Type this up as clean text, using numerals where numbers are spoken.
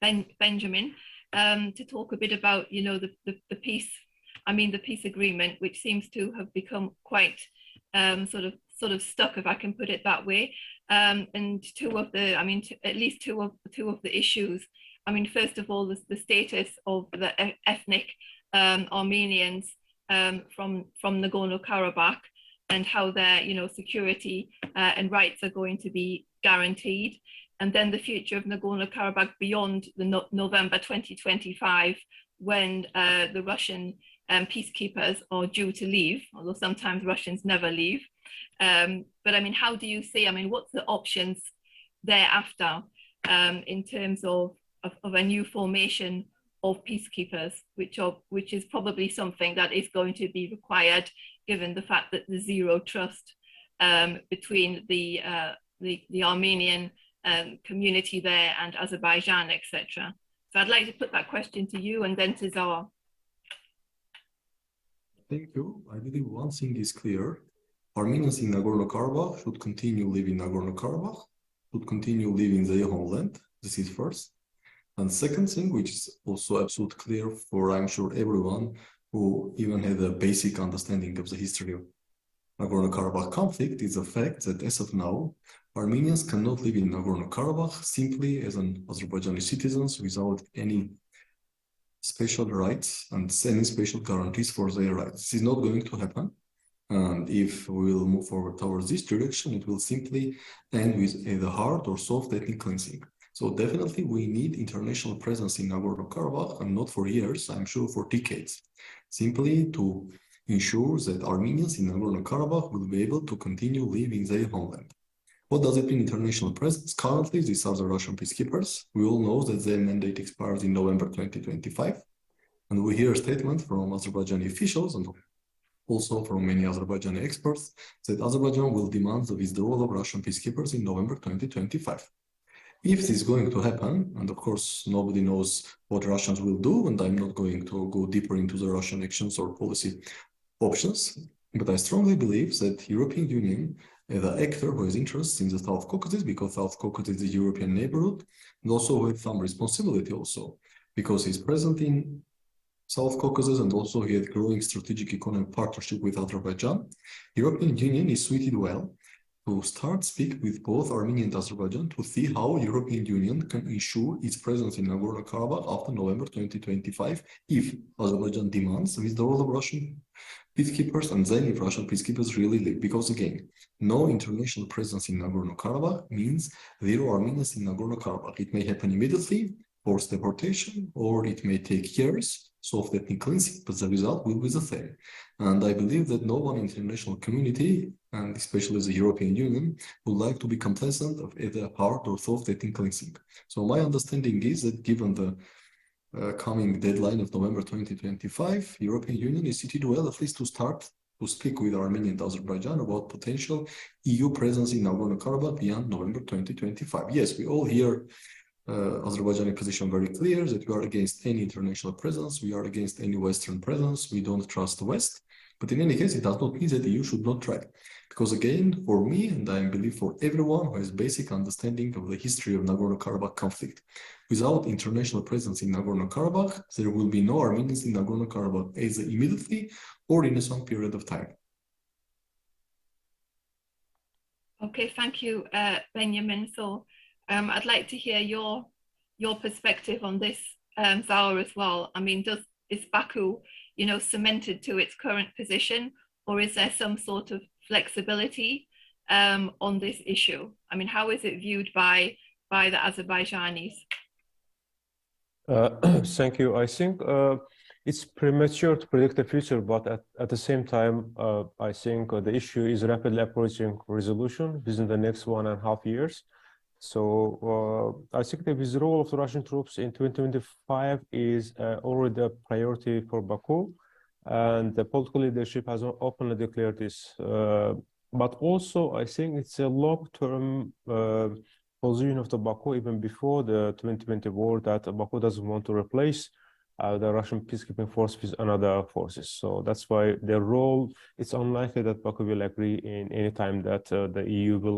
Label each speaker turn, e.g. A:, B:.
A: Benjamin, to talk a bit about, the peace. I mean, the peace agreement, which seems to have become quite sort of stuck, if I can put it that way. And at least two of the issues. I mean, first of all, the status of the ethnic Armenians from Nagorno-Karabakh, and how their security and rights are going to be guaranteed, and then the future of Nagorno-Karabakh beyond the November 2025, when the Russian peacekeepers are due to leave, although sometimes Russians never leave. But I mean, how do you see, I mean, what's the options thereafter in terms of a new formation of peacekeepers, which is probably something that is going to be required, given the fact that there's zero trust between the Armenian community there and Azerbaijan, etc. So I'd like to put that question to you and then to Zara.
B: Thank you. I believe one thing is clear. Armenians in Nagorno-Karabakh should continue living in Nagorno-Karabakh, should continue living in their homeland. This is first. And second thing, which is also absolutely clear for, I'm sure, everyone who even had a basic understanding of the history of Nagorno-Karabakh conflict, is the fact that as of now, Armenians cannot live in Nagorno-Karabakh simply as an Azerbaijani citizens without any special rights and any special guarantees for their rights. This is not going to happen. And if we will move forward towards this direction, it will simply end with either hard or soft ethnic cleansing. So definitely we need international presence in Nagorno-Karabakh, and not for years, I'm sure for decades, simply to ensure that Armenians in Nagorno-Karabakh will be able to continue living their homeland. What does it mean, international presence? Currently, these are the Russian peacekeepers. We all know that their mandate expires in November 2025. And we hear a statement from Azerbaijani officials and also from many Azerbaijani experts that Azerbaijan will demand the withdrawal of Russian peacekeepers in November 2025. If this is going to happen, and of course nobody knows what Russians will do, and I'm not going to go deeper into the Russian actions or policy options, but I strongly believe that European Union, the actor who has interests in the South Caucasus, because South Caucasus is the European neighborhood, and also with some responsibility also, because he's present in South Caucasus and also he had growing strategic economic partnership with Azerbaijan. European Union is suited well to start speak with both Armenia and Azerbaijan to see how European Union can ensure its presence in Nagorno-Karabakh after November 2025 if Azerbaijan demands withdrawal of Russian peacekeepers, and then if Russian peacekeepers really leave. Because again, no international presence in Nagorno-Karabakh means zero Armenians in Nagorno-Karabakh. It may happen immediately, forced deportation, or it may take years, soft ethnic cleansing, but the result will be the same. And I believe that no one in the international community, and especially the European Union, would like to be complacent of either hard or soft ethnic cleansing. So my understanding is that given the coming deadline of November 2025, European Union is suited well at least to start to speak with Armenia and Azerbaijan about potential EU presence in Nagorno-Karabakh beyond November 2025. Yes, we all hear Azerbaijani position very clear that we are against any international presence, we are against any Western presence, we don't trust the West. But in any case, it does not mean that the EU should not try. Because again, for me, and I believe for everyone who has basic understanding of the history of Nagorno-Karabakh conflict, without international presence in Nagorno-Karabakh, there will be no Armenians in Nagorno-Karabakh, either immediately or in a some period of time.
A: Okay, thank you, Beniamin. So I'd like to hear your perspective on this, Zara, as well. I mean, is Baku, cemented to its current position, or is there some sort of flexibility on this issue? I mean, how is it viewed by the Azerbaijanis?
C: Thank you. I think it's premature to predict the future, but at the same time, I think the issue is rapidly approaching resolution within the next 1.5 years. So I think the withdrawal of the Russian troops in 2025 is already a priority for Baku, and the political leadership has openly declared this. But also, I think it's a long-term position of the Baku, even before the 2020 war, that Baku doesn't want to replace the Russian peacekeeping force with another forces. So that's why their role, it's unlikely that Baku will agree in any time that the EU will